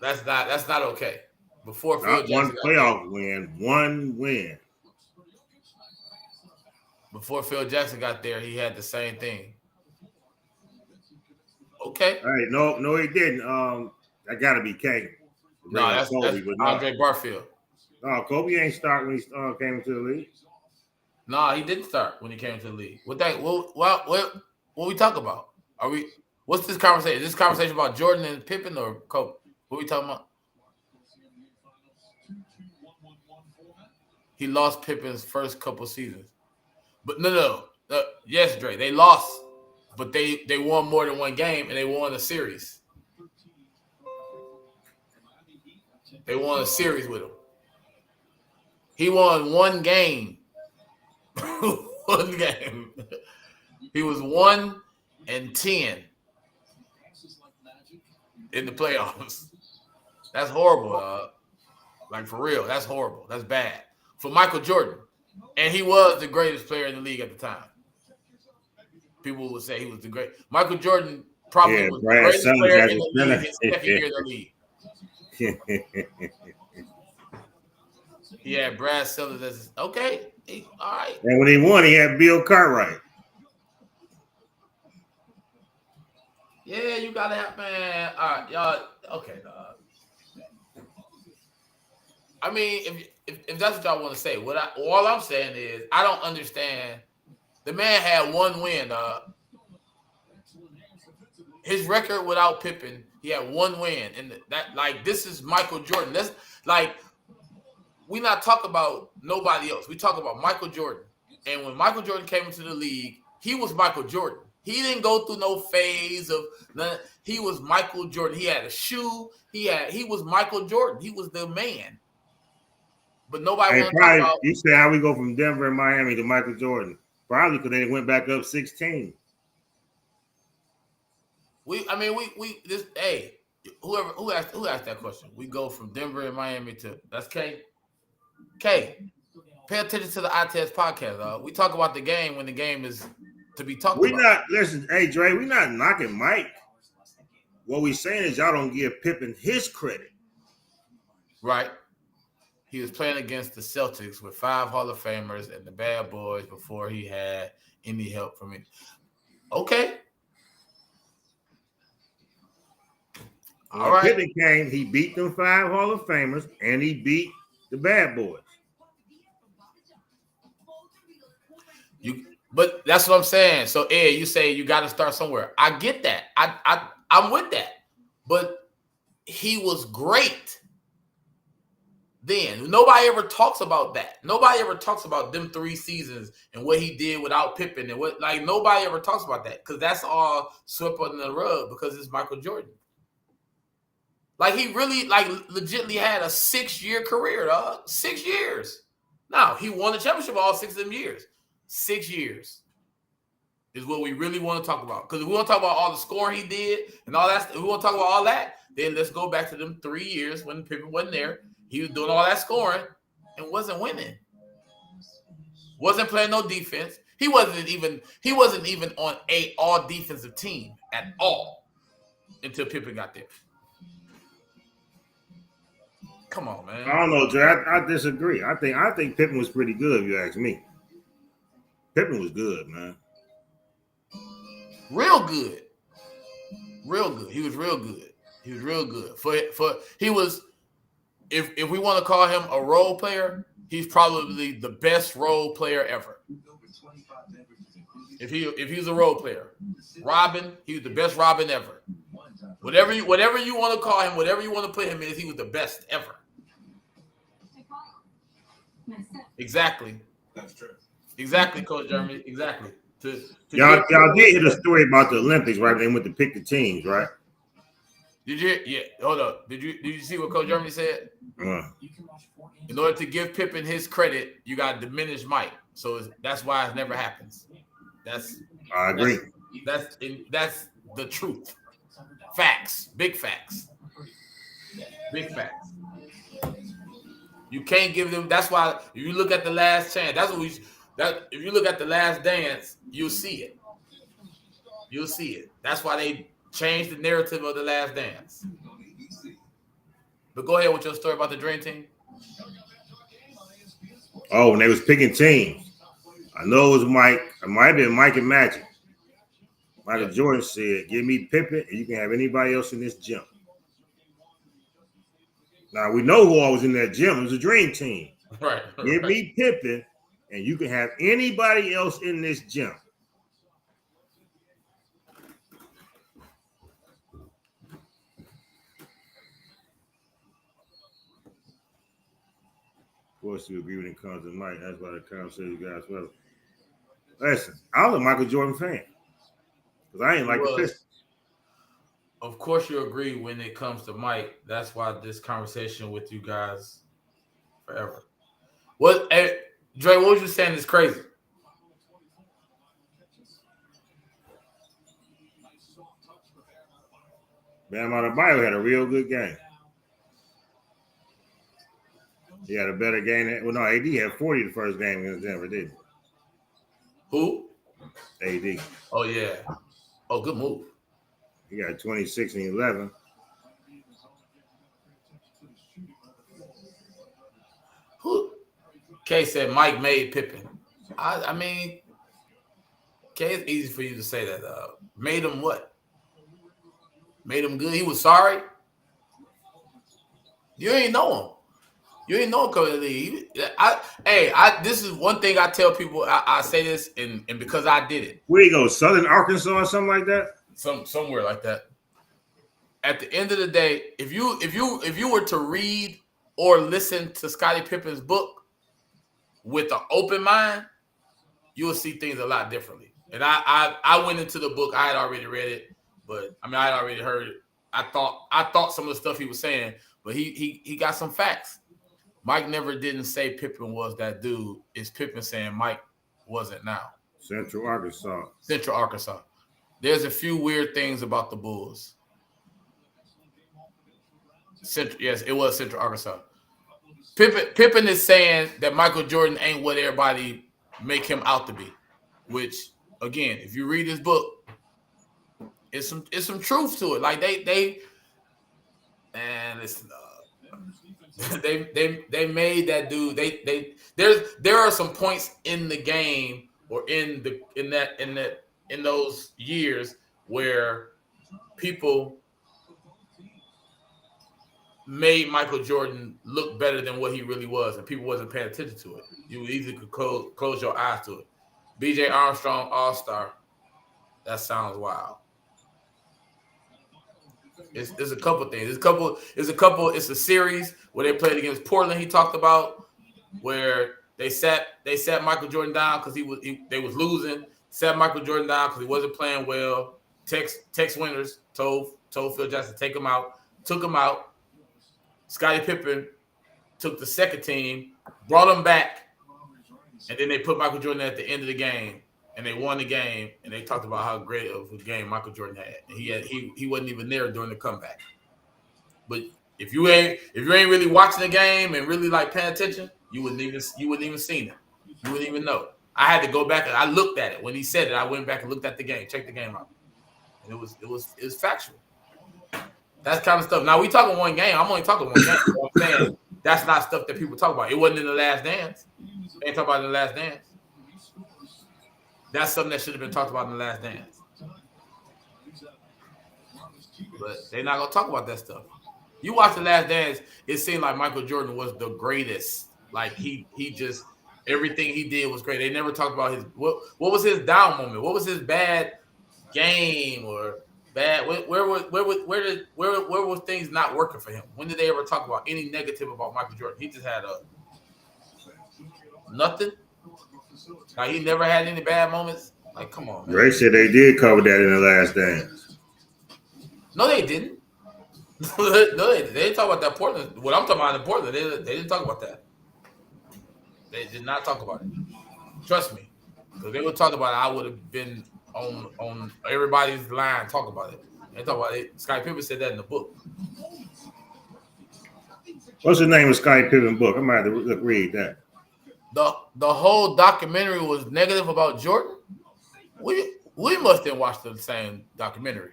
That's not okay. Before Phil Jackson one playoff win, one win. Before Phil Jackson got there, he had the same thing. Okay. All right, no, he didn't. That got to be K. No, that's Andre Barfield. No, Kobe ain't start when he came into the league. No, he didn't start when he came to the league. What we talk about? What's this conversation? Is this conversation about Jordan and Pippen or Kobe? What we talking about? He lost Pippen's first couple seasons. But no. Yes, Dre, they lost, but they won more than one game and they won a series. They won a series with him. He won one game. One game. He was 1-10 in the playoffs. That's horrible. Like for real, that's horrible. That's bad for Michael Jordan, and he was the greatest player in the league at the time. People would say he was the great. Michael Jordan probably was the greatest player in the league his second year in the league. He had Brad Sellers as okay. All right. And when he won, he had Bill Cartwright. Yeah, you gotta have man. All right, y'all. Okay, I mean, if that's what y'all want to say, all I'm saying is I don't understand. The man had one win. His record without Pippen, he had one win, and this is Michael Jordan. That's like we not talk about nobody else. We talk about Michael Jordan. And when Michael Jordan came into the league, he was Michael Jordan. He didn't go through no phase of none. He was Michael Jordan. He had a shoe. He was Michael Jordan. He was the man. But nobody want to talk about. You say how we go from Denver and Miami to Michael Jordan? Probably because they went back up 16. Who asked that question? We go from Denver and Miami to that's K. K. Pay attention to the iTest podcast. We talk about the game when the game is to be talked about. Listen, hey Dre, we're not knocking Mike. What we saying is y'all don't give Pippen his credit. Right. He was playing against the Celtics with 5 Hall of Famers and the Bad Boys before he had any help from it. Okay. All right. Pippen came, he beat them 5 Hall of Famers and he beat the Bad Boys. But that's what I'm saying. So, Ed, you say you got to start somewhere. I get that. I'm with that. But he was great. Then nobody ever talks about that. Nobody ever talks about them 3 seasons and what he did without Pippen and what, like, nobody ever talks about that because that's all swept under the rug because it's Michael Jordan. Like, he really, like, legitimately had a 6-year career, dog. 6 years. Now, he won the championship all 6 of them years. 6 years is what we really want to talk about. Because if we want to talk about all the scoring he did and all that, if we want to talk about all that, then let's go back to them 3 years when Pippen wasn't there. He was doing all that scoring and wasn't winning. Wasn't playing no defense. He wasn't even on a all defensive team at all until Pippen got there. Come on, man. I don't know, Jay. I disagree. I think Pippen was pretty good, if you ask me. Pippen was good, man. Real good. Real good. He was real good. He was real good. He was, if we want to call him a role player, he's probably the best role player ever. If he was a role player, Robin, he was the best Robin ever. Whatever you want to call him, whatever you want to put him in, he was the best ever. Exactly. That's true. Exactly, Coach Jeremy. Exactly. Y'all did hear the story about the Olympics, right? They went to pick the teams, right? Did you? Yeah. Hold up. Did you see what Coach Jeremy said? In order to give Pippen his credit, you got to diminish Mike. So that's why it never happens. I agree. That's the truth. Facts. Big facts. Big facts. You can't give them. That's why if you look at The Last Chance, if you look at The Last Dance, you'll see it. You'll see it. That's why they changed the narrative of The Last Dance. But go ahead with your story about the Dream Team. Oh, when they was picking teams, I know it was Mike. It might have been Mike and Magic. Michael Jordan said, "Give me Pippen, and you can have anybody else in this gym." Now we know who all was in that gym. It was a Dream Team. Right. Give me Pippen, and you can have anybody else in this gym. Of course, you agree when it comes to Mike. That's why the conversation you guys well. Listen, I'm a Michael Jordan fan because I ain't like the Pistons. Of course, you agree when it comes to Mike. That's why this conversation with you guys forever. Hey, Dre, what was you saying is crazy? Bam Adebayo had a real good game. He had a better game. Well, no, AD had 40 the first game against Denver, didn't he? Who? AD. Oh, yeah. Oh, good move. He got 26 and 11. Who? Kay said Mike made Pippen. I mean, Kay, it's easy for you to say that. Made him what? Made him good. He was sorry. You ain't know him. You ain't know him coming to the league. This is one thing I tell people. I say this, and because I did it. Where you go? Southern Arkansas or something like that? Somewhere like that. At the end of the day, if you were to read or listen to Scottie Pippen's book with an open mind, you will see things a lot differently. And I went into the book. I had already read it, but I mean I had already heard it. I thought some of the stuff he was saying, but he got some facts. Mike never didn't say Pippen was that dude. It's Pippen saying Mike wasn't now. Central Arkansas. There's a few weird things about the Bulls. Yes, it was Central Arkansas. Pippen is saying that Michael Jordan ain't what everybody make him out to be. Which, again, if you read his book, it's some truth to it. Like they made that dude. There are some points in the game or in those years where people made Michael Jordan look better than what he really was, and people wasn't paying attention to it. You easily could close your eyes to it. B.J. Armstrong, All-Star. That sounds wild. It's a couple things. It's a series where they played against Portland. He talked about where they sat Michael Jordan down because they was losing. Sat Michael Jordan down because he wasn't playing well. Tex Winters told Phil Jackson take him out. Took him out. Scottie Pippen took the second team, brought him back, and then they put Michael Jordan at the end of the game, and they won the game. And they talked about how great of a game Michael Jordan had. And he wasn't even there during the comeback. But if you ain't really watching the game and really like paying attention, you wouldn't even seen it. You wouldn't even know. I had to go back and I looked at it when he said it. I went back and looked at the game, checked the game out, and it was factual. That's kind of stuff. Now we talking one game. I'm only talking one game. You know what I'm saying that's not stuff that people talk about. It wasn't in the Last Dance. They ain't talking about it in the Last Dance. That's something that should have been talked about in the Last Dance. But they're not gonna talk about that stuff. You watch the Last Dance, it seemed like Michael Jordan was the greatest. Like he just everything he did was great. They never talked about his what was his down moment? What was his bad game or bad? Where were things not working for him? When did they ever talk about any negative about Michael Jordan? He just had nothing. Like he never had any bad moments. Like, come on, man. Ray said they did cover that in the Last Dance. No, they didn't. No, they didn't talk about that Portland. What I'm talking about in Portland, they didn't talk about that. They did not talk about it. Trust me. Because they would talk about it, I would have been on everybody's line talk about it. They talk about it. Scottie Pippen said that in the book. What's the name of Scottie Pippen book? I might have to read that. The whole documentary was negative about Jordan. We must have watched the same documentary.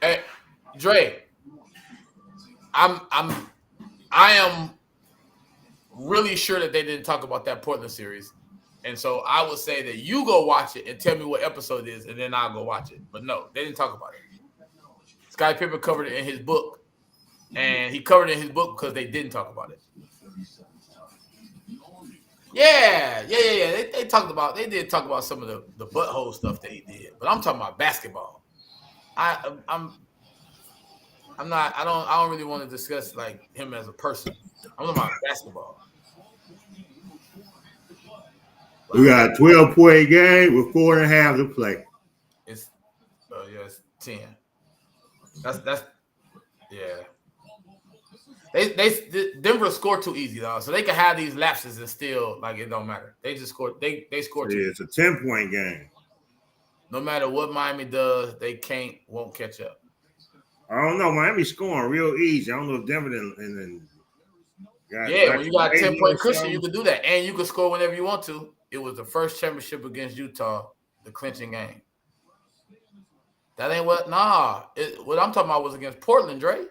Hey, Dre, I am really sure that they didn't talk about that Portland series. And so I would say that you go watch it and tell me what episode it is, and then I'll go watch it. But no, they didn't talk about it. Scottie Pippen covered it in his book, and he covered it in his book because they didn't talk about it. Yeah. They did talk about some of the butthole stuff that he did, but I'm talking about basketball. I don't really want to discuss like him as a person. I'm talking about basketball. We got a 12-point game with 4.5 to play. It's 10. That's yeah. They Denver scored too easy though, so they can have these lapses and still like it don't matter. They just scored. They scored. Yeah, it's a 10-point game. No matter what Miami does, they won't catch up. I don't know. Miami's scoring real easy. I don't know if Denver and when you got a 10-point cushion, you can do that, and you can score whenever you want to. It was the first championship against Utah, the clinching game. That ain't what. Nah, what I'm talking about was against Portland, Dre.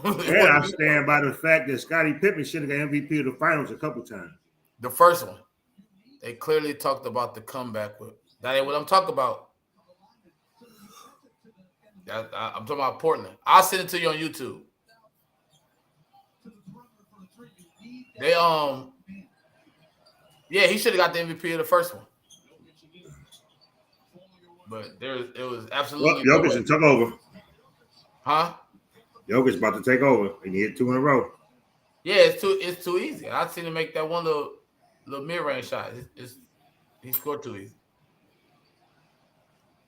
Yeah, I stand by the fact that Scottie Pippen should have got MVP of the finals a couple times. The first one, they clearly talked about the comeback with. That ain't what I'm talking about. I'm talking about Portland. I'll send it to you on YouTube. They yeah, he should have got the MVP of the first one. But it was absolutely. Well, Jokic took over. Huh? Jokic about to take over, and he hit 2 in a row. Yeah, it's too easy. I seen him make that one little mid-range shot. He scored too easy.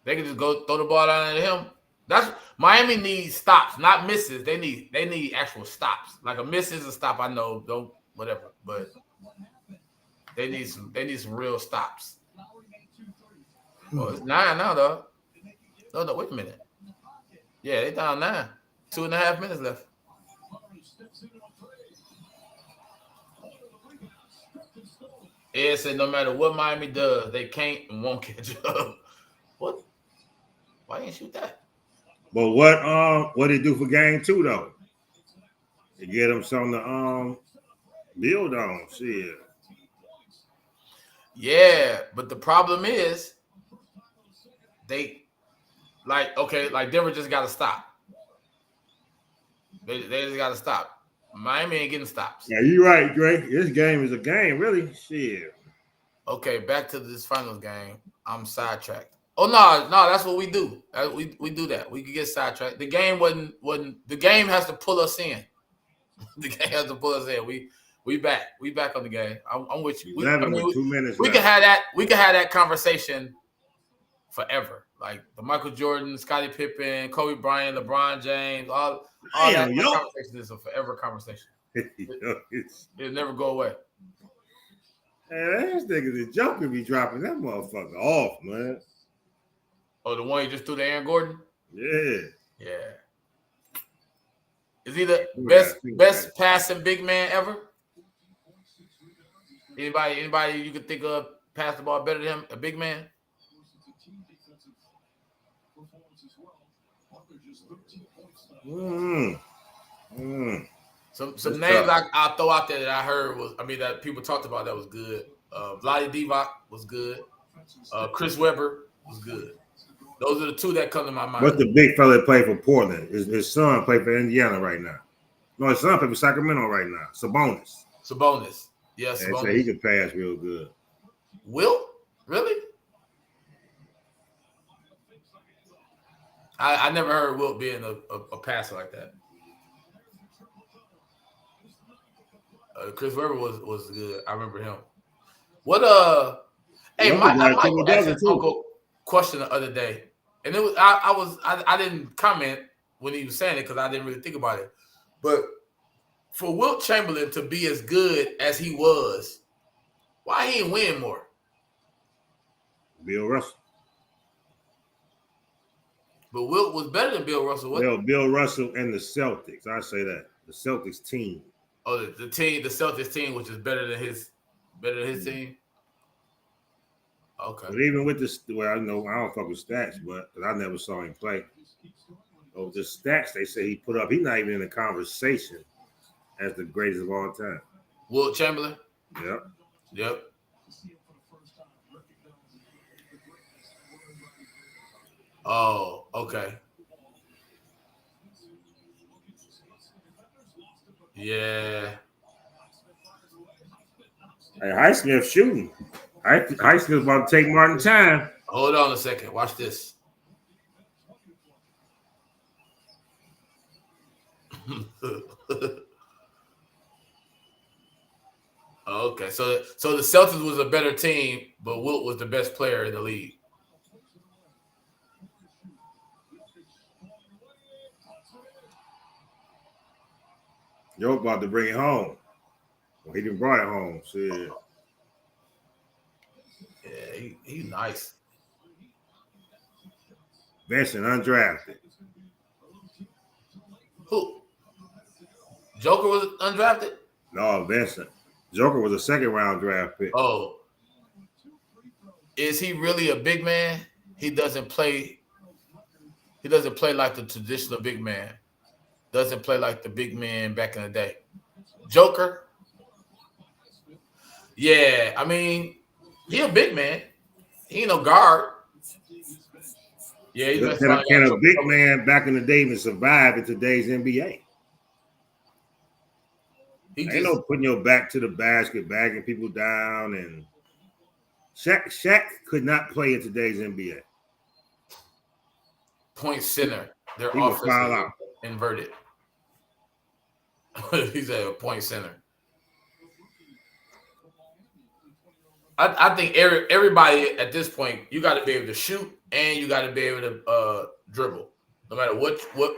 They can just go throw the ball down at him. That's Miami needs stops, not misses. They need actual stops. Like a miss is a stop. I know, don't whatever, but they need some real stops. Oh, it's 9 now, though. No, wait a minute. Yeah, they down 9. 2.5 minutes left. Ed said no matter what Miami does, they can't and won't catch up. What? Why didn't you shoot that? But what did it do for game 2 though? To get them something to build on. Shit. Yeah, but the problem is they like Denver just got to stop. They just got to stop. Miami ain't getting stops. Yeah, you're right, Dre. This game is a game, really. Shit. Okay, back to this finals game. I'm sidetracked. Oh no, that's what we do. We do that. We can get sidetracked. The game wasn't. The game has to pull us in. The game has to pull us in. We back. We back on the game. I'm with you. 11 with 2 minutes We left. can have that. We can have that conversation forever. Like the Michael Jordan, Scottie Pippen, Kobe Bryant, LeBron James, all that conversation is a forever conversation. It'll never go away. Man, this nigga, the Joker be dropping that motherfucker off, man. Oh, the one you just threw to Aaron Gordon? Yeah. Yeah. Is he the Yeah, best passing big man ever? Anybody you could think of pass the ball better than him? A big man? Some That's names tough. I'll throw out there that I heard that people talked about that was good. Vlade Divac was good. Chris Webber was good. Those are the two that come to my mind. What's the big fella that played for Portland? His son played for Indiana right now. No, his son played for Sacramento right now. Sabonis. Yes, They Sabonis. say he can pass real good. Will? Really? I never heard Wilt being a passer like that. Chris Webber was good. I remember him. What hey, Mike asked an uncle question the other day, and it was I didn't comment when he was saying it because I didn't really think about it. But for Wilt Chamberlain to be as good as he was, why he ain't win more? Bill Russell. But Wilt was better than Bill Russell. Well, Bill Russell and the Celtics. I say that. The Celtics team. Oh, the Celtics team, which is better than his team. Okay. But even with this, well, I know I don't fuck with stats, but I never saw him play. Oh, the stats they say he put up, he's not even in the conversation as the greatest of all time. Wilt Chamberlain. Yep. Oh, okay. Yeah. Hey, Highsmith shooting. Highsmith's about to take Martin time. Hold on a second. Watch this. Okay, so the Celtics was a better team, but Wilt was the best player in the league. Joe about to bring it home. Well, he didn't brought it home. Shit. Yeah, he's nice. Benson undrafted. Who? Joker was undrafted? No, Vincent. Joker was a second round draft pick. Oh. Is he really a big man? He doesn't play like the traditional big man. Doesn't play like the big man back in the day. Joker? Yeah, I mean, he a big man. He ain't no guard. Yeah, Can a big man back in the day even survive in today's NBA? Ain't no putting your back to the basket, bagging people down, and Shaq could not play in today's NBA. Point center. Their He would offense foul is out. inverted. He's a point center. I think everybody at this point, you got to be able to shoot and you got to be able to dribble. No matter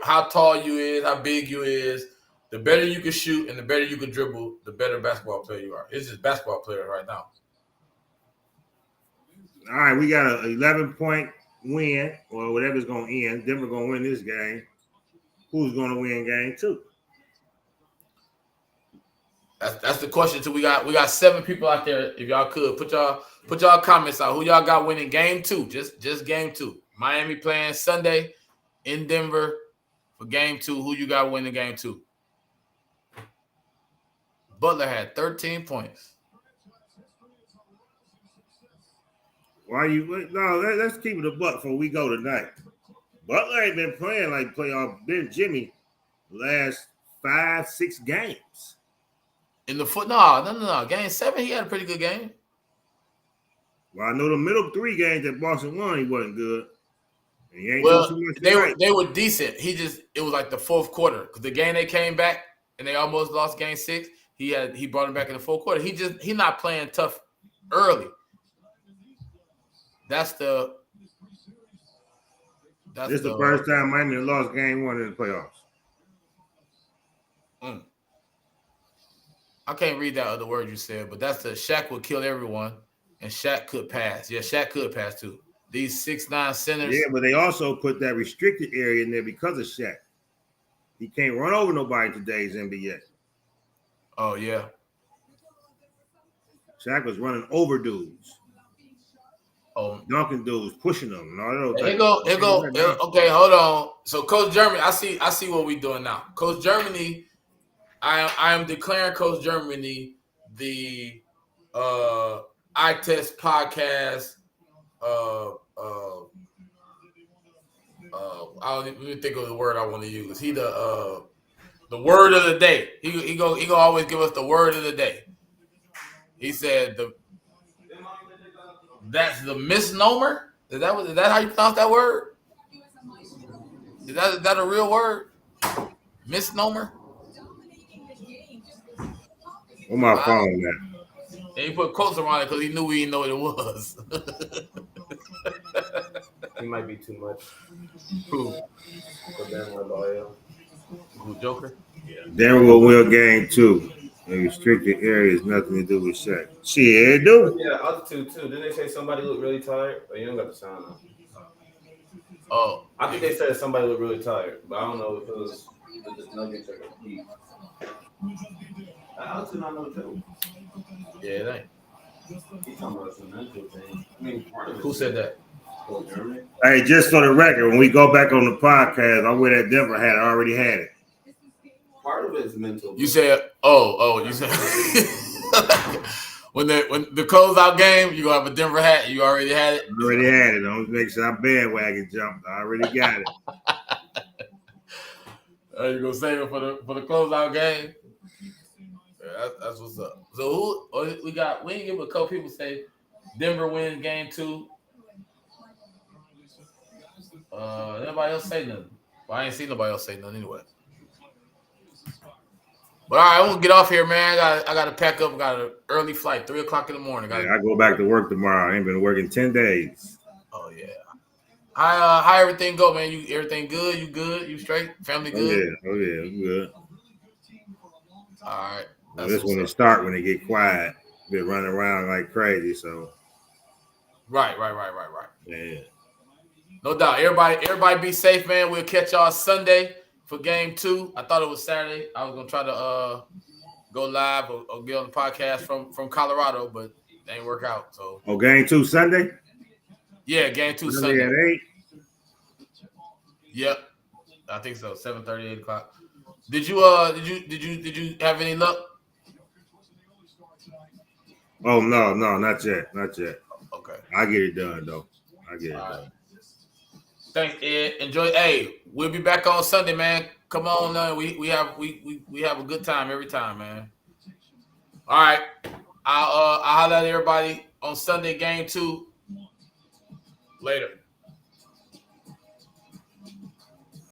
how tall you is, how big you is, the better you can shoot and the better you can dribble, the better basketball player you are. It's just basketball player right now. All right, we got an 11-point win, or whatever's going to end. Denver going to win this game. Who's going to win game 2? That's the question too. We got 7 people out there. If y'all could put y'all comments out. Who y'all got winning game 2? Just game 2. Miami playing Sunday in Denver for game 2. Who you got winning game 2? Butler had 13 points. Why you? No, let's keep it a buck before we go tonight. Butler ain't been playing like playoff Ben Jimmy last 5-6 games. In the foot, no. Game 7, he had a pretty good game. Well, I know the middle 3 games that Boston won, he wasn't good. And he ain't Well, doing too much they tonight. were decent. It was like the fourth quarter because the game they came back and they almost lost game 6. He brought him back in the fourth quarter. He not playing tough early. That's This is the first time Miami lost game 1 in the playoffs. I can't read that other word you said, but that's the Shaq would kill everyone, and Shaq could pass. Yeah, Shaq could pass too. These 6'9" centers. Yeah, but they also put that restricted area in there because of Shaq. He can't run over nobody in today's NBA. Oh yeah. Shaq was running over dudes, dunking dudes, pushing them, and all those. Here go. Okay, hold on. So, Coach Germany, I see what we're doing now. Coach Germany, I am declaring Coach Germany the I Test podcast. I don't even think of the word I want to use. He the word of the day. He gonna always give us the word of the day. He said that's the misnomer. Is that how you pronounce that word? Is that a real word? Misnomer? On my phone, man. And he put quotes around it because he knew we didn't know what it was. He might be too much. Who? For Denver Loyal. Who, Joker? Denver will win game 2. The restricted area has nothing to do with Shaq. Shit, it do. Yeah, other two too. Didn't they say somebody looked really tired? Oh, you don't got the sound on. Oh, I think they said somebody looked really tired, but I don't know if it was the Nuggets or the Heat. I also not know too. yeah, it ain't. He's talking about some mental thing. I mean, part of it. Who said that? Oh, Germany. Hey, just for the record, when we go back on the podcast, I wear that Denver hat. I already had it. Part of it is mental. You said, you said when the closeout game, you gonna have a Denver hat. You already had it. I already had it. Don't make sure I bandwagon jumped. I already got it. You gonna save it for the closeout game? Yeah, that's what's up. So who we got? We didn't give a couple people say Denver wins game 2. Anybody else say nothing? Well, I ain't seen nobody else say nothing anyway. But all right, I'm gonna get off here, man. I gotta pack up. I got an early flight, 3:00 in the morning. I go back to work tomorrow. I ain't been working 10 days. Oh yeah. How everything go, man? Everything good? You good? You straight? Family good? Oh yeah, I'm good. All right. Well, this when it start when they get quiet. Been running around like crazy, so Right. yeah. No doubt. Everybody be safe, man. We'll catch y'all Sunday for game 2. I thought it was Saturday. I was gonna try to go live or get on the podcast from Colorado, but it ain't work out. So game 2 Sunday? yeah, game 2 Sunday Sunday. at 8. Yep. I think so. 7:30, 8 o'clock. Did you have any luck? Oh no, not yet. Okay. I get it done though. I get it All done. right. Thanks, Ed. Enjoy. Hey, we'll be back on Sunday, man. Come on, we have a good time every time, man. All right. I'll holler at everybody on Sunday game 2. Later.